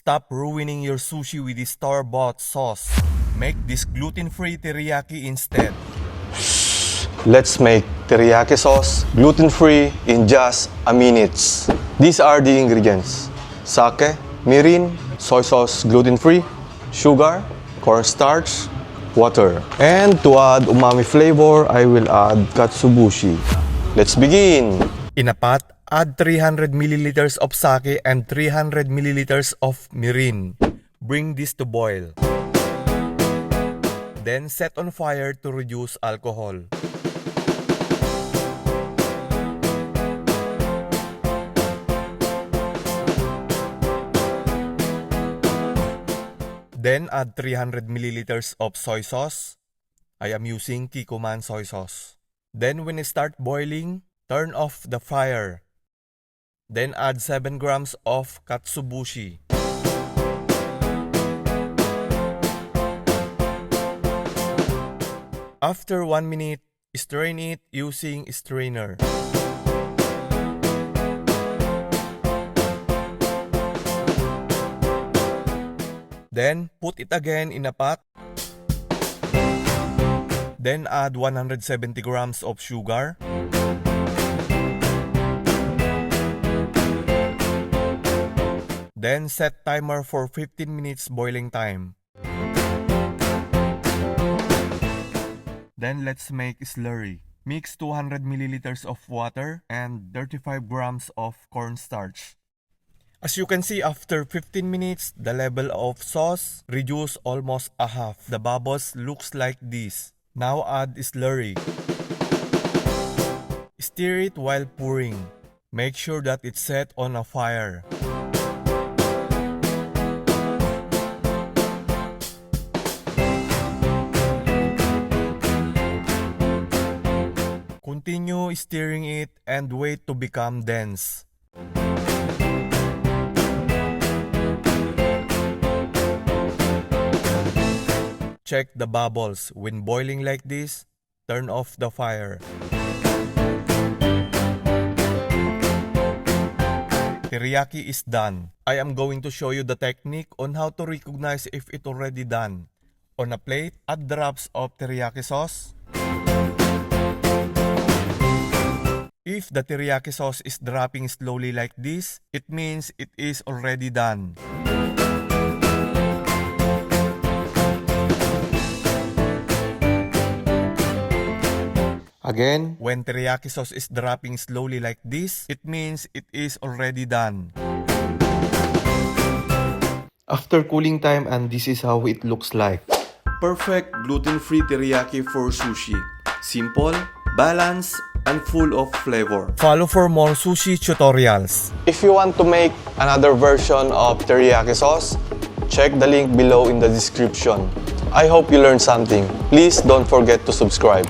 Stop ruining your sushi with this store-bought sauce. Make this gluten-free teriyaki instead. Let's make teriyaki sauce gluten-free in just a minute. These are the ingredients: sake, mirin, soy sauce gluten-free, sugar, cornstarch, water. And to add umami flavor, I will add katsubushi. Let's begin! In a pot, add 300 milliliters of sake and 300 milliliters of mirin. Bring this to boil. Then set on fire to reduce alcohol. Then add 300 milliliters of soy sauce. I am using Kikkoman soy sauce. Then when it starts boiling, turn off the fire. Then add 7 grams of katsubushi. After 1 minute, strain it using strainer. Then put it again in a pot. Then add 170 grams of sugar. Then set timer for 15 minutes boiling time. Then let's make slurry. Mix 200 milliliters of water and 35 grams of cornstarch. As you can see, after 15 minutes, the level of sauce reduced almost a half. The bubbles looks like this. Now add slurry. Stir it while pouring. Make sure that it's set on a fire. Continue stirring it and wait to become dense. Check the bubbles. When boiling like this, turn off the fire. Teriyaki is done. I am going to show you the technique on how to recognize if it's already done. On a plate, add drops of teriyaki sauce. If the teriyaki sauce is dropping slowly like this, it means it is already done. Again, when teriyaki sauce is dropping slowly like this, it means it is already done. After cooling time, and this is how it looks like. Perfect gluten-free teriyaki for sushi. Simple, balanced, and full of flavor. Follow for more sushi tutorials. If you want to make another version of teriyaki sauce, check the link below in the description. I hope you learned something. Please don't forget to subscribe.